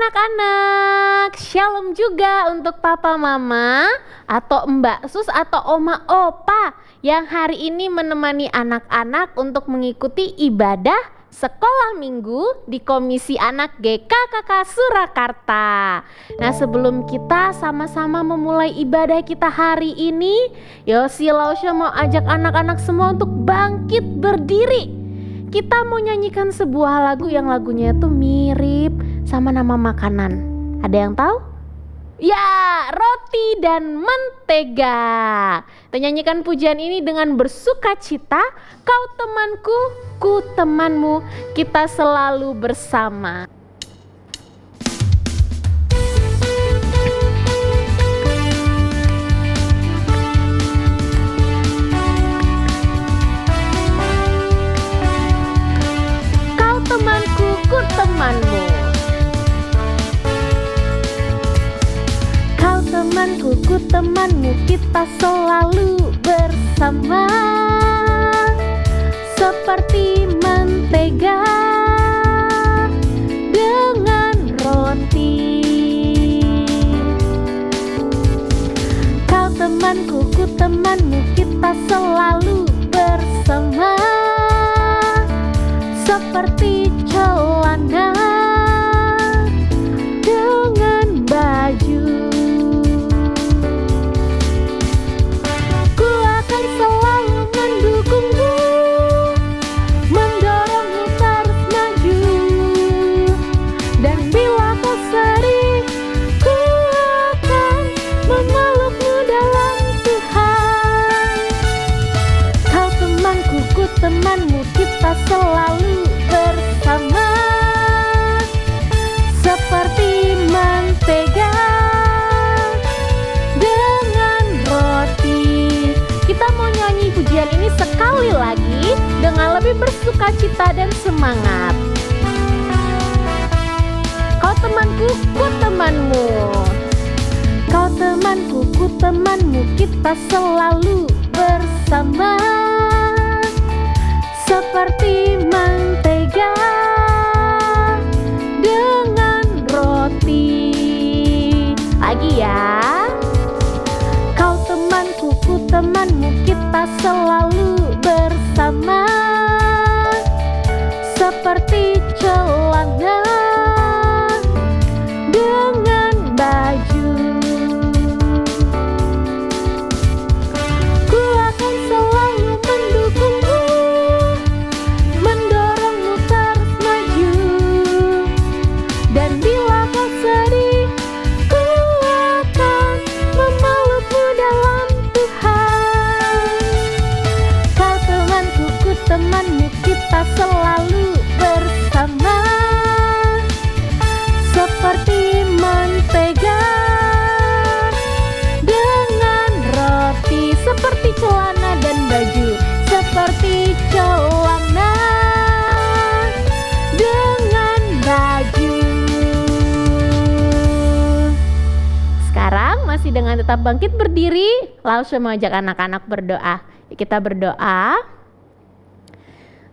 anak-anak, shalom juga untuk papa mama atau mbak sus atau oma opa yang hari ini menemani anak-anak untuk mengikuti ibadah sekolah minggu di Komisi Anak GKKK Surakarta. Nah, sebelum kita sama-sama memulai ibadah kita hari ini, Yosi Lausya mau ajak anak-anak semua untuk bangkit berdiri. Kita mau nyanyikan sebuah lagu yang lagunya itu mirip sama nama makanan. Ada yang tahu? Ya, roti dan mentega. Kita nyanyikan pujian ini dengan bersuka cita. Kau temanku, ku temanmu, kita selalu bersama. Kau temanku, ku temanmu. Kau temanku, ku temanmu, kita selalu bersama. Seperti mentega dengan roti. Kau temanku, ku temanmu, kita selalu bersama. Seperti celana dengan baju. Ku akan selalu mendukungmu, mendorongmu terus maju. Dan bila kau sedih, ku akan memelukmu dalam Tuhan. Kau temanku, ku temanmu, kita selalu bersama. Seperti mentega dengan roti. Kita mau nyanyi pujian ini sekali lagi dengan lebih bersuka cita dan semangat. Kau temanku, ku temanmu. Kau temanku, ku temanmu, kita selalu bersama. Seperti mentega dengan roti. Lagi ya. Kau temanku, ku temanmu, kita selalu bersama. Seperti celana dengan baju. Ku akan selalu mendukungmu, mendorongmu terus maju. Dan bila kau sedih, ku akan memelukmu dalam Tuhan. Kau temanku, ku temanmu, kita selalu bersama. Seperti mentega dengan roti. Seperti celana dan baju. Seperti celana dengan baju. Sekarang masih dengan tetap bangkit berdiri, Lausya mengajak anak-anak berdoa. Kita berdoa.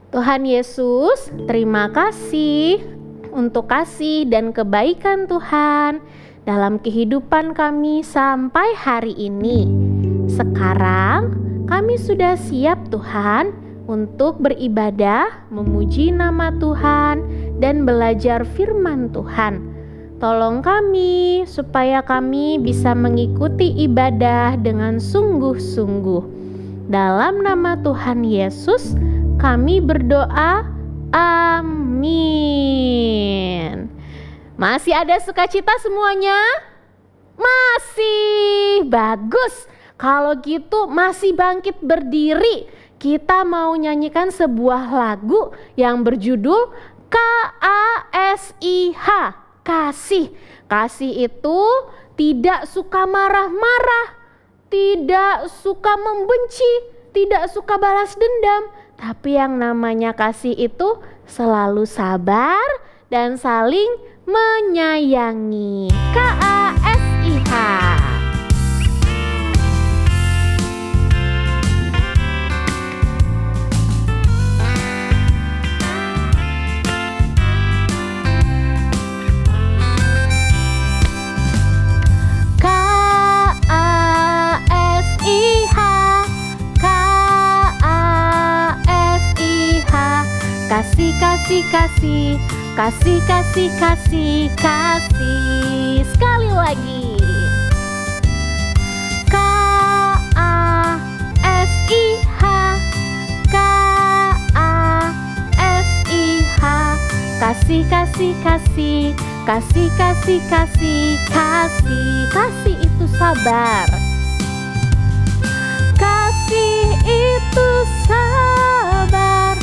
Tuhan Yesus, terima kasih untuk kasih dan kebaikan Tuhan dalam kehidupan kami sampai hari ini. Sekarang kami sudah siap Tuhan untuk beribadah, memuji nama Tuhan, dan belajar firman Tuhan. Tolong kami supaya kami bisa mengikuti ibadah dengan sungguh-sungguh. Dalam nama Tuhan Yesus kami berdoa, amin. Masih ada sukacita semuanya? Masih, bagus. Kalau gitu masih bangkit berdiri. Kita mau nyanyikan sebuah lagu yang berjudul KASIH, kasih. Kasih itu tidak suka marah-marah, tidak suka membenci, tidak suka balas dendam. Tapi yang namanya kasih itu selalu sabar dan saling menyayangi. KASIH. Kasih, kasih, kasih, kasih, kasih, kasih, kasih. Sekali lagi. K-A-S-I-H, K-A-S-I-H. Kasih, kasih, kasih, kasih, kasih, kasih, kasih. Kasih itu sabar. Kasih itu sabar,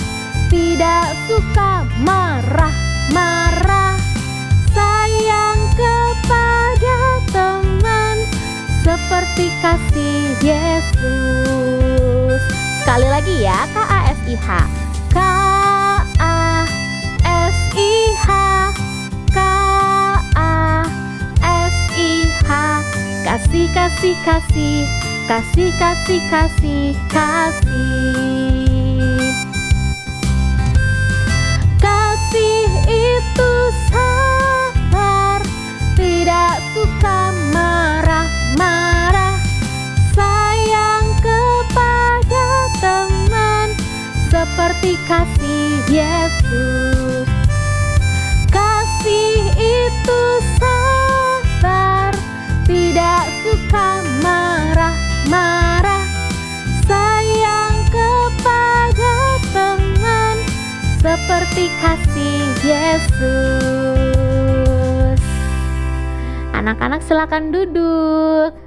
tidak suka marah-marah, sayang kepada teman seperti kasih Yesus. Sekali lagi ya, K-A-S-I-H, K-A-S-I-H, K-A-S-I-H. Kasih, kasih, kasih, kasih, kasih, kasih, kasih. Kasih itu sabar, tidak suka marah-marah, sayang kepada teman seperti kasih Yesus. Kasih itu sabar, tidak suka marah-marah, sayang kepada teman seperti kasih Yesus. Anak-anak silakan duduk.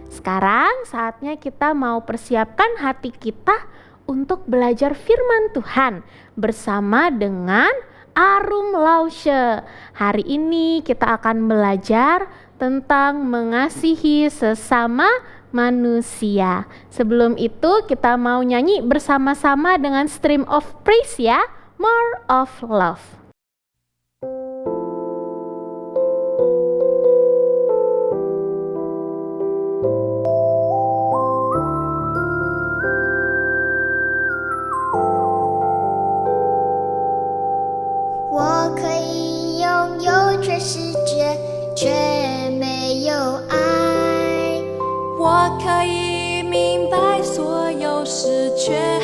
Sekarang saatnya kita mau persiapkan hati kita untuk belajar firman Tuhan bersama dengan Arum Lause. Hari ini kita akan belajar tentang mengasihi sesama manusia. Sebelum itu kita mau nyanyi bersama-sama dengan Stream of Praise ya, More of Love.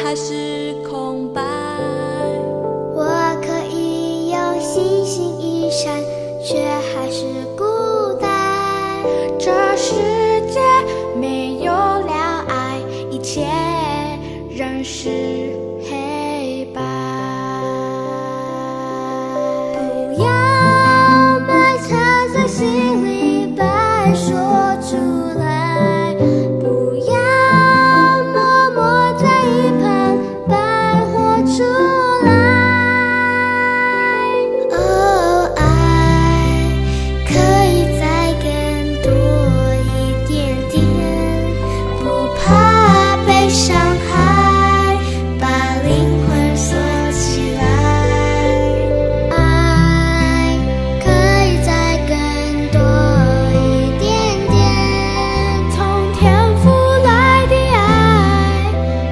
还是空白。我可以有星星一闪，却还是孤单。这世界没有了爱，一切仍是黑白。不要埋藏在心里，白说出来。不要默默在一旁，白活出来。哦，爱可以再更多一点点，不怕被伤害，把灵魂锁起来。爱可以再更多一点点，从天父来的爱，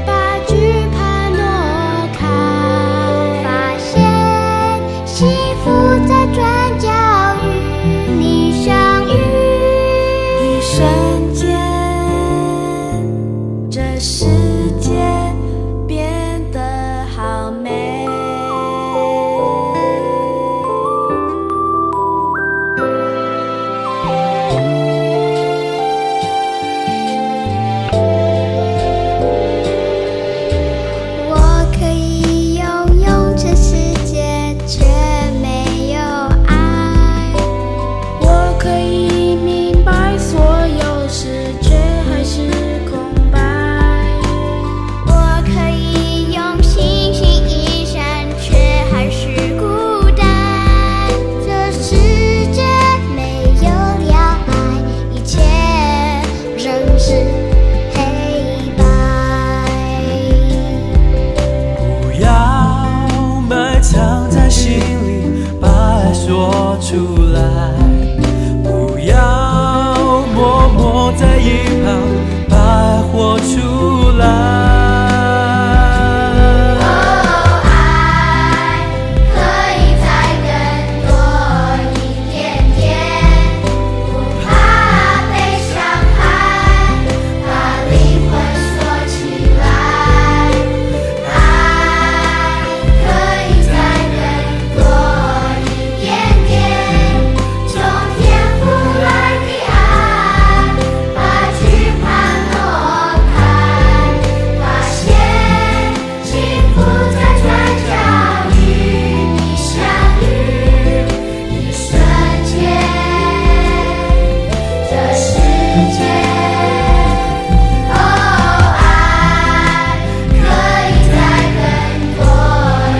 把惧怕挪开。发现幸福在转角与你相遇。一瞬间，这世界变得好美。我可以拥有这世界，却没有爱。我可以明白所有界。哦，爱可以再更多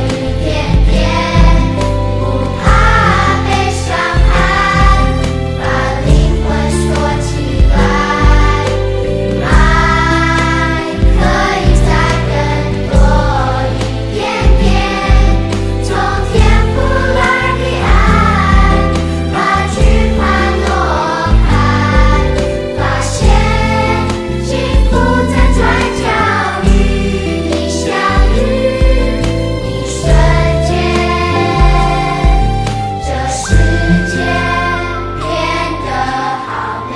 一点点，不怕被伤害，把灵魂锁起来。爱可以再更多一点点，从天父来的爱，把惧怕挪开，发现幸福在转角与你相遇，一瞬间，这世界变得好美。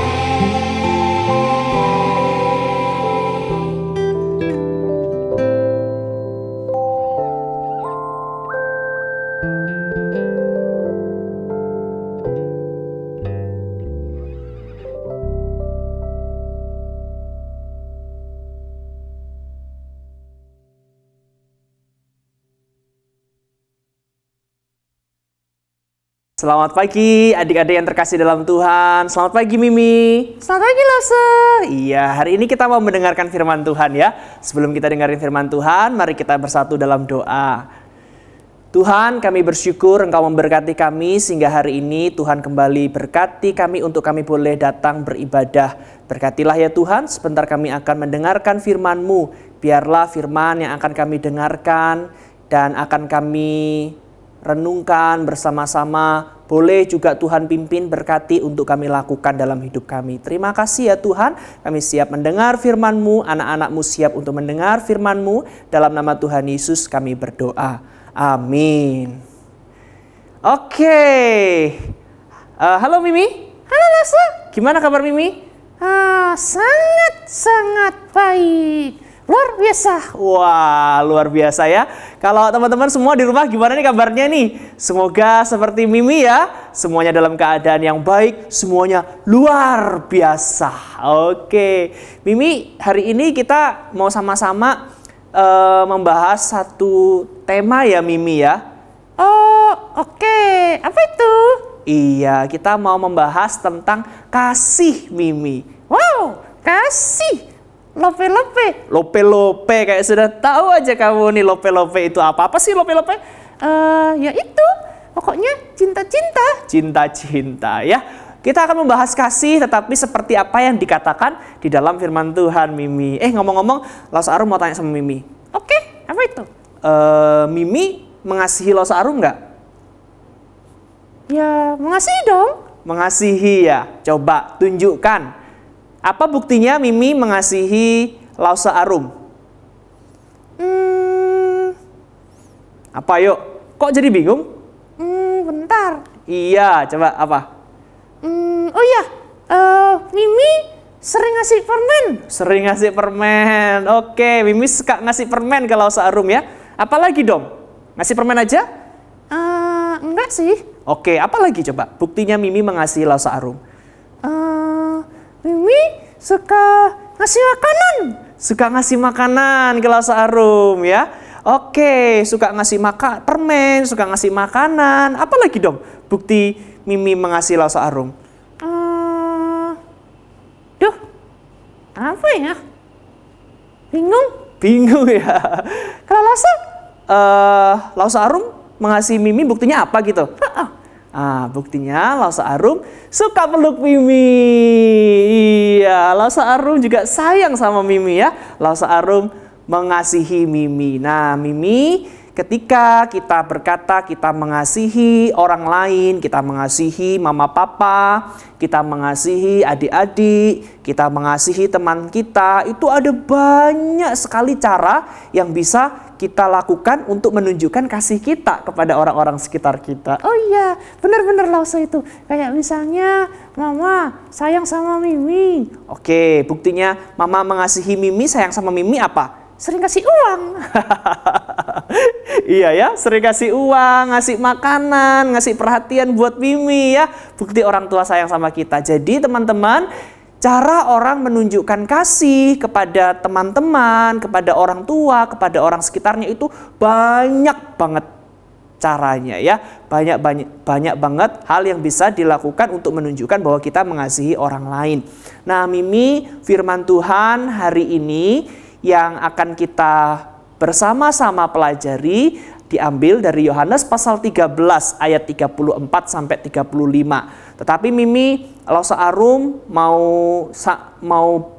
Selamat pagi adik-adik yang terkasih dalam Tuhan. Selamat pagi Mimi. Selamat pagi Lose. Iya, hari ini kita mau mendengarkan firman Tuhan ya. Sebelum kita dengarin firman Tuhan, mari kita bersatu dalam doa. Tuhan, kami bersyukur Engkau memberkati kami sehingga hari ini Tuhan kembali berkati kami untuk kami boleh datang beribadah. Berkatilah ya Tuhan, sebentar kami akan mendengarkan firman-Mu. Biarlah firman yang akan kami dengarkan dan akan kami renungkan bersama-sama. Boleh juga Tuhan pimpin berkati untuk kami lakukan dalam hidup kami. Terima kasih ya Tuhan, kami siap mendengar firman-Mu, anak-anak-Mu siap untuk mendengar firman-Mu. Dalam nama Tuhan Yesus kami berdoa. Amin. Oke. Halo Mimi. Halo Lasa. Gimana kabar Mimi? Sangat baik. Luar biasa. Wah, luar biasa ya. Kalau teman-teman semua di rumah gimana nih kabarnya nih? Semoga seperti Mimi ya. Semuanya dalam keadaan yang baik. Semuanya luar biasa. Oke. Mimi, hari ini kita mau sama-sama membahas satu tema ya Mimi ya. Oh, oke. Apa itu? Iya, kita mau membahas tentang kasih Mimi. Wow, kasih. Lope-lope. Lope-lope, kayak sudah tahu aja kamu nih lope-lope itu apa. Apa sih lope-lope? Ya itu, pokoknya cinta-cinta. Cinta-cinta ya. Kita akan membahas kasih, tetapi seperti apa yang dikatakan di dalam firman Tuhan Mimi. Ngomong-ngomong, Laus Arum mau tanya sama Mimi. Oke, apa itu? Mimi mengasihi Laus Arum nggak? Ya, mengasihi dong. Mengasihi ya. Coba tunjukkan. Apa buktinya Mimi mengasihi Lausa Arum? Apa yuk? Kok jadi bingung? Bentar. Iya, coba apa? Oh iya, Mimi sering ngasih permen. Sering ngasih permen. Oke, Mimi suka ngasih permen ke Lausa Arum ya. Apalagi dong? Ngasih permen aja? Enggak sih. Oke, apa lagi coba? Buktinya Mimi mengasihi Lausa Arum. Mimi suka ngasih makanan. Suka ngasih makanan ke Lausa Arum ya. Oke, suka ngasih permen, suka ngasih makanan. Apa lagi dong bukti Mimi mengasihi Lausa Arum? Apa ya? Bingung ya. Kalau Lausa Arum mengasihi Mimi buktinya apa gitu? Buktinya Lausa Arum suka peluk Mimi. Iya, Lausa Arum juga sayang sama Mimi ya. Lausa Arum mengasihi Mimi. Nah, Mimi, ketika kita berkata kita mengasihi orang lain, kita mengasihi mama papa, kita mengasihi adik-adik, kita mengasihi teman kita, itu ada banyak sekali cara yang bisa kita lakukan untuk menunjukkan kasih kita kepada orang-orang sekitar kita. Oh iya, benar-benar Lausa itu. Kayak misalnya, Mama sayang sama Mimi. Oke, buktinya Mama mengasihi Mimi, sayang sama Mimi apa? Sering kasih uang. Iya ya, sering kasih uang, ngasih makanan, ngasih perhatian buat Mimi ya. Bukti orang tua sayang sama kita. Jadi teman-teman, cara orang menunjukkan kasih kepada teman-teman, kepada orang tua, kepada orang sekitarnya itu banyak banget. caranya ya. Banyak banget hal yang bisa dilakukan untuk menunjukkan bahwa kita mengasihi orang lain. Nah, Mimi, firman Tuhan hari ini yang akan kita bersama-sama pelajari diambil dari Yohanes pasal 13 ayat 34 sampai 35. Tetapi Mimi, Losa Arum mau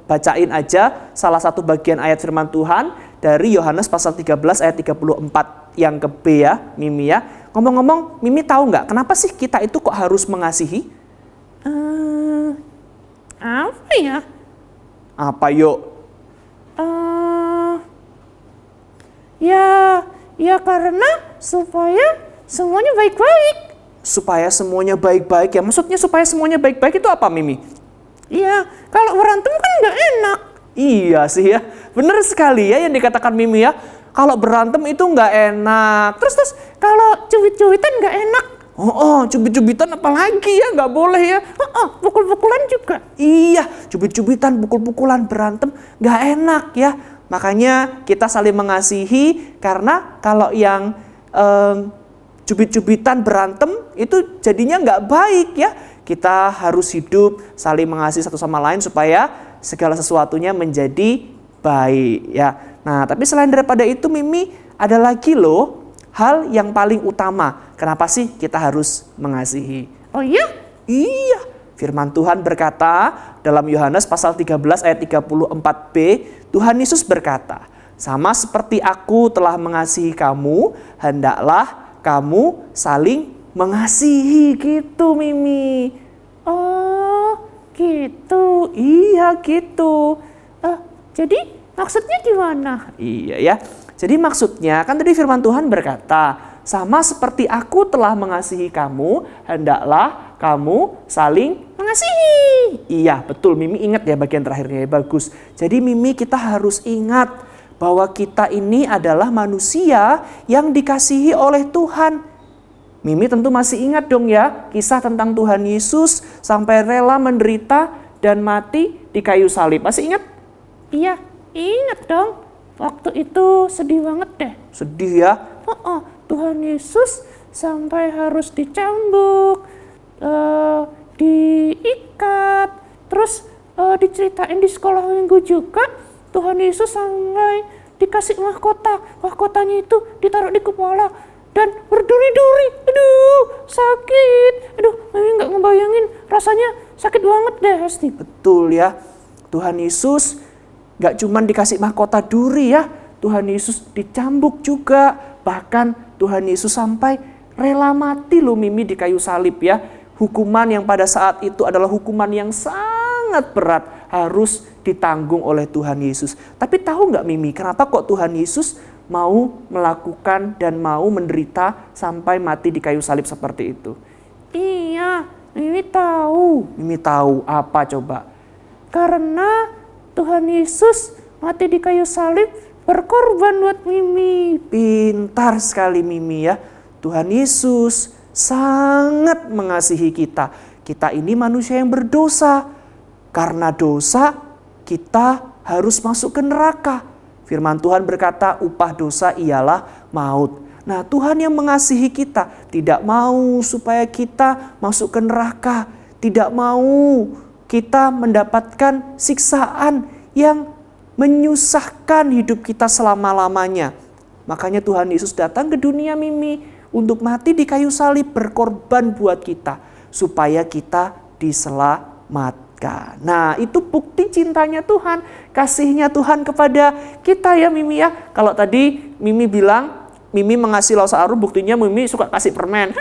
bacain aja salah satu bagian ayat firman Tuhan dari Yohanes pasal 13 ayat 34 yang ke B ya, Mimi ya. Ngomong-ngomong, Mimi tahu nggak kenapa sih kita itu kok harus mengasihi? Apa ya? Apa yuk? Ya karena supaya semuanya baik-baik. Supaya semuanya baik-baik ya. Maksudnya supaya semuanya baik-baik itu apa, Mimi? Iya, kalau berantem kan nggak enak. Iya sih ya. Bener sekali ya yang dikatakan Mimi ya. Kalau berantem itu nggak enak. Terus kalau cubit-cubitan nggak enak. Cubit-cubitan apalagi ya, nggak boleh ya. Pukul-pukulan juga. Iya, cubit-cubitan, pukul-pukulan, berantem nggak enak ya. Makanya kita saling mengasihi, karena kalau yang cubit-cubitan berantem itu jadinya nggak baik ya. Kita harus hidup saling mengasihi satu sama lain supaya segala sesuatunya menjadi baik ya. Nah, tapi selain daripada itu, Mimi, ada lagi loh hal yang paling utama. Kenapa sih kita harus mengasihi? Oh iya? Iya. Firman Tuhan berkata dalam Yohanes pasal 13 ayat 34b, Tuhan Yesus berkata, "Sama seperti aku telah mengasihi kamu, hendaklah kamu saling mengasihi." Gitu, Mimi. Oh, gitu. Iya, gitu. Jadi maksudnya gimana? Iya ya. Jadi maksudnya kan tadi firman Tuhan berkata, sama seperti aku telah mengasihi kamu, hendaklah kamu saling Mengasihi. Iya, betul. Mimi ingat ya bagian terakhirnya ya, bagus. Jadi Mimi, kita harus ingat bahwa kita ini adalah manusia yang dikasihi oleh Tuhan. Mimi tentu masih ingat dong ya kisah tentang Tuhan Yesus sampai rela menderita dan mati di kayu salib. Masih ingat? Iya, ingat dong. Waktu itu sedih banget deh. Sedih ya? Tuhan Yesus sampai harus dicambuk, diikat, terus diceritain di sekolah minggu juga Tuhan Yesus sampai dikasih mahkota. Mahkotanya itu ditaruh di kepala dan berduri-duri. Aduh, sakit. Aduh, Mimi nggak ngebayangin, rasanya sakit banget deh pasti. Betul ya. Tuhan Yesus gak cuma dikasih mahkota duri ya. Tuhan Yesus dicambuk juga. Bahkan Tuhan Yesus sampai rela mati loh, Mimi, di kayu salib ya. Hukuman yang pada saat itu adalah hukuman yang sangat berat, harus ditanggung oleh Tuhan Yesus. Tapi tahu gak, Mimi, kenapa kok Tuhan Yesus mau melakukan dan mau menderita sampai mati di kayu salib seperti itu? Iya, Mimi tahu. Mimi tahu apa coba? Karena Tuhan Yesus mati di kayu salib berkorban buat Mimi. Pintar sekali, Mimi ya. Tuhan Yesus sangat mengasihi kita. Kita ini manusia yang berdosa. Karena dosa, kita harus masuk ke neraka. Firman Tuhan berkata, upah dosa ialah maut. Nah, Tuhan yang mengasihi kita tidak mau supaya kita masuk ke neraka. Tidak mau kita mendapatkan siksaan yang menyusahkan hidup kita selama-lamanya. Makanya Tuhan Yesus datang ke dunia, Mimi, untuk mati di kayu salib, berkorban buat kita supaya kita diselamatkan. Nah, itu bukti cintanya Tuhan, kasihnya Tuhan kepada kita ya, Mimi ya. Kalau tadi Mimi bilang Mimi mengasihi Losa Arum, buktinya Mimi suka kasih permen.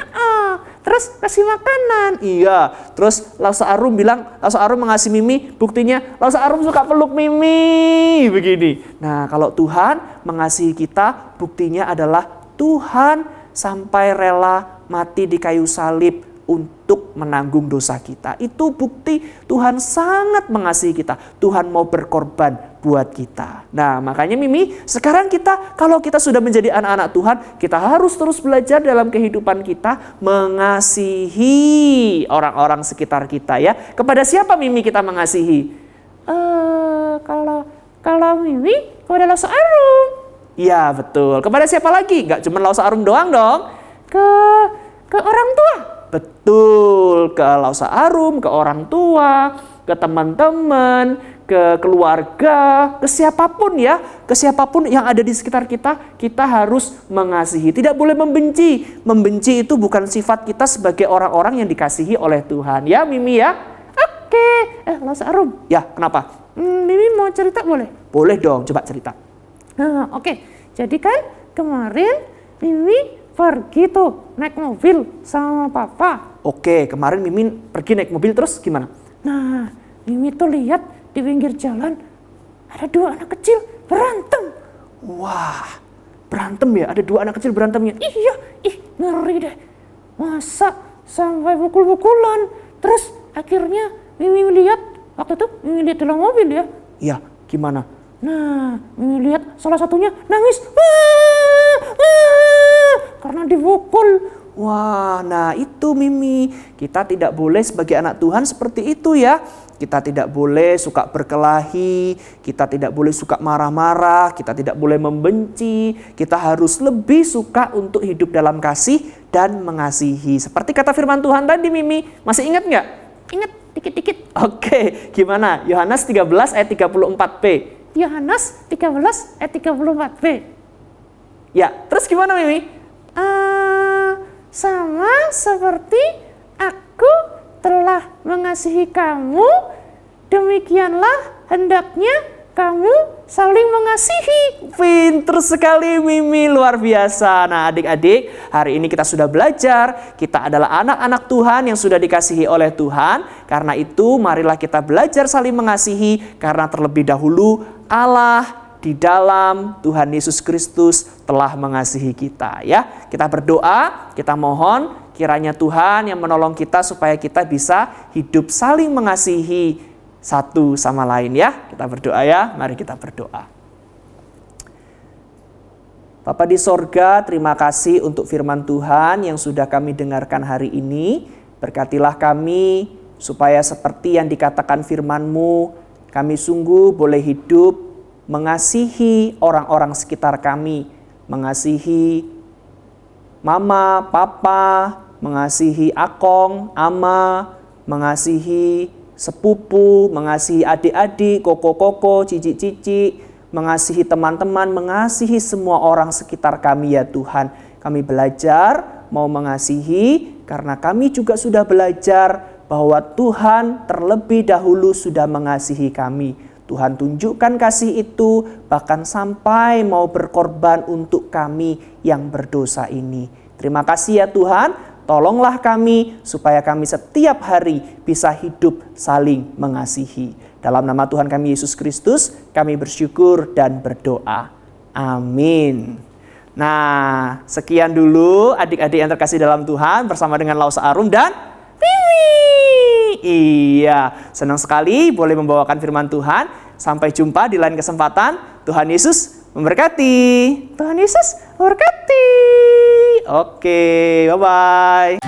Terus kasih makanan. Iya, terus Losa Arum bilang Losa Arum mengasihi Mimi, buktinya Losa Arum suka peluk Mimi, begini. Nah, kalau Tuhan mengasihi kita, buktinya adalah Tuhan sampai rela mati di kayu salib untuk menanggung dosa kita. Itu bukti Tuhan sangat mengasihi kita. Tuhan mau berkorban buat kita. Nah, makanya Mimi, sekarang kita, kalau kita sudah menjadi anak-anak Tuhan, kita harus terus belajar dalam kehidupan kita mengasihi orang-orang sekitar kita ya. Kepada siapa, Mimi, kita mengasihi? Kalau Mimi kepada Losa Arum. Iya, betul. Kepada siapa lagi? Gak cuma Losa Arum doang dong. ke orang tua. Betul, ke Lausa Arum, ke orang tua, ke teman-teman, ke keluarga, ke siapapun ya, ke siapapun yang ada di sekitar kita, kita harus mengasihi. Tidak boleh membenci. Membenci itu bukan sifat kita sebagai orang-orang yang dikasihi oleh Tuhan. Ya, Mimi ya? Oke, Lausa Arum. Ya, kenapa? Mimi mau cerita boleh? Boleh dong, coba cerita. Nah, oke. Jadi kan kemarin Mimi pergi tuh naik mobil sama papa. Oke, kemarin Mimin pergi naik mobil terus gimana? Nah, Mimi tuh lihat di pinggir jalan ada 2 anak kecil berantem. Wah, berantem ya? Ada 2 anak kecil berantemnya? Iya, ngeri deh. Masa sampai pukul-pukulan. Terus akhirnya Mimi lihat, waktu itu Mimi lihat dalam mobil ya. Iya, gimana? Nah, Mimi lihat salah satunya nangis. Wah, karena dipukul. Wah, nah itu Mimi. Kita tidak boleh sebagai anak Tuhan seperti itu ya. Kita tidak boleh suka berkelahi, kita tidak boleh suka marah-marah, kita tidak boleh membenci. Kita harus lebih suka untuk hidup dalam kasih dan mengasihi. Seperti kata firman Tuhan tadi Mimi, masih ingat nggak? Ingat dikit-dikit. Oke, gimana? Yohanes 13 ayat 34b. Yohanes 13 ayat 34b. Ya, terus gimana Mimi? Sama seperti aku telah mengasihi kamu, demikianlah hendaknya kamu saling mengasihi. Pinter sekali Mimi, luar biasa. Nah adik-adik, hari ini kita sudah belajar. Kita adalah anak-anak Tuhan yang sudah dikasihi oleh Tuhan. Karena itu marilah kita belajar saling mengasihi. Karena terlebih dahulu Allah di dalam Tuhan Yesus Kristus telah mengasihi kita ya. Kita berdoa, kita mohon kiranya Tuhan yang menolong kita supaya kita bisa hidup saling mengasihi satu sama lain ya. Kita berdoa ya, mari kita berdoa. Bapa di sorga, terima kasih untuk firman Tuhan yang sudah kami dengarkan hari ini. Berkatilah kami supaya seperti yang dikatakan firman-Mu, kami sungguh boleh hidup mengasihi orang-orang sekitar kami, mengasihi mama, papa, mengasihi akong, ama, mengasihi sepupu, mengasihi adik-adik, koko-koko, cici-cici, mengasihi teman-teman, mengasihi semua orang sekitar kami ya Tuhan. Kami belajar mau mengasihi karena kami juga sudah belajar bahwa Tuhan terlebih dahulu sudah mengasihi kami. Tuhan tunjukkan kasih itu bahkan sampai mau berkorban untuk kami yang berdosa ini. Terima kasih ya Tuhan, tolonglah kami supaya kami setiap hari bisa hidup saling mengasihi. Dalam nama Tuhan kami Yesus Kristus, kami bersyukur dan berdoa. Amin. Nah, sekian dulu adik-adik yang terkasih dalam Tuhan bersama dengan Lausa Arum dan Mimi. Iya, senang sekali boleh membawakan firman Tuhan. Sampai jumpa di lain kesempatan. Tuhan Yesus memberkati. Tuhan Yesus memberkati. Oke, bye-bye.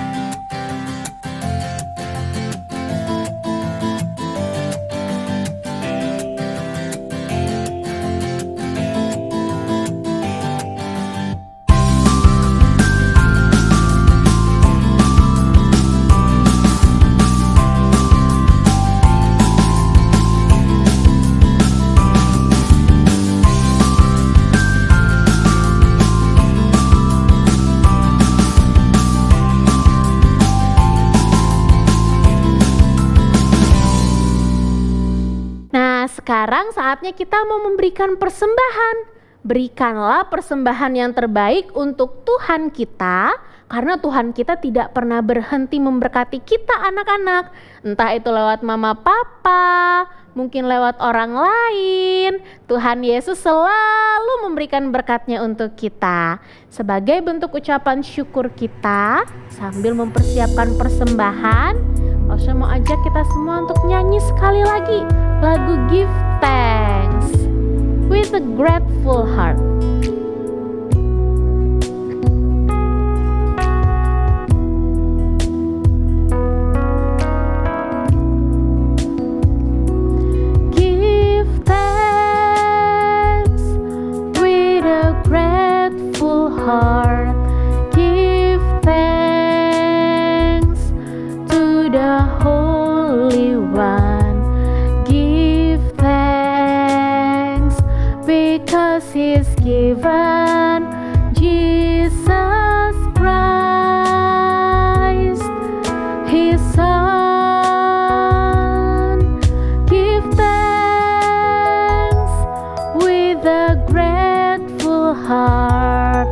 Sekarang saatnya kita mau memberikan persembahan. Berikanlah persembahan yang terbaik untuk Tuhan kita, karena Tuhan kita tidak pernah berhenti memberkati kita anak-anak. Entah itu lewat mama papa, mungkin lewat orang lain. Tuhan Yesus selalu memberikan berkatnya untuk kita. Sebagai bentuk ucapan syukur kita, sambil mempersiapkan persembahan, saya mau ajak kita semua untuk nyanyi sekali lagi lagu Give Thanks with a Grateful Heart. Give thanks with a grateful heart. Give heart.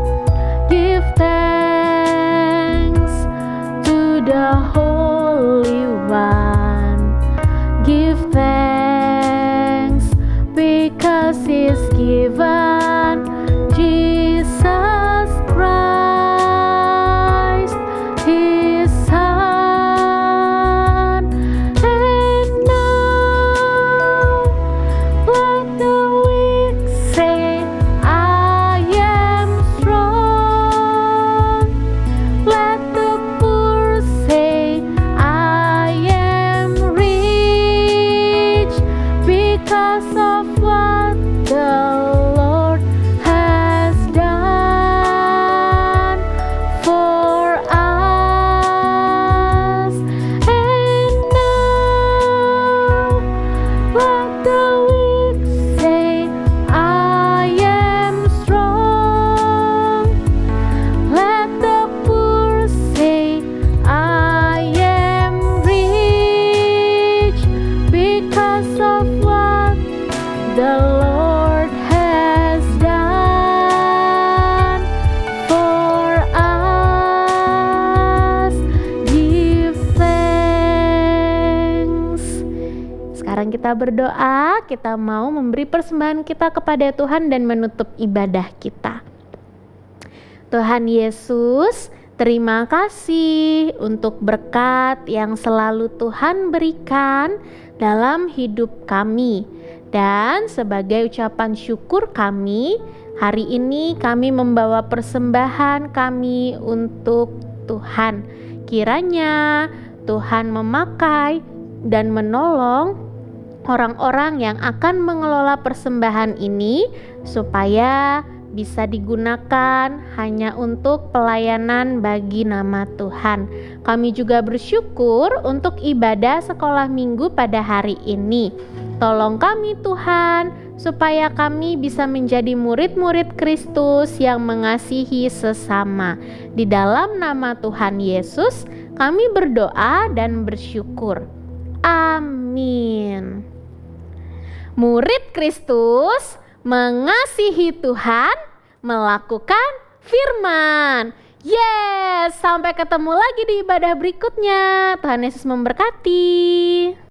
Give thanks to the Holy One. Give thanks because He's given Jesus Christ, His Son. And now let the weak say, I am strong. Let the poor say, I am rich because of what the Lord has done for us. And now let the weak say, I am strong. Let the poor say, I am rich because of what the Lord has done for us. Give thanks. Sekarang kita berdoa, kita mau memberi persembahan kita kepada Tuhan dan menutup ibadah kita. Tuhan Yesus, terima kasih untuk berkat yang selalu Tuhan berikan dalam hidup kami. Dan sebagai ucapan syukur kami, hari ini kami membawa persembahan kami untuk Tuhan. Kiranya Tuhan memakai dan menolong orang-orang yang akan mengelola persembahan ini supaya bisa digunakan hanya untuk pelayanan bagi nama Tuhan. Kami juga bersyukur untuk ibadah sekolah minggu pada hari ini. Tolong kami Tuhan, supaya kami bisa menjadi murid-murid Kristus yang mengasihi sesama. Di dalam nama Tuhan Yesus, kami berdoa dan bersyukur. Amin. Murid Kristus mengasihi Tuhan, melakukan firman. Yes, sampai ketemu lagi di ibadah berikutnya. Tuhan Yesus memberkati.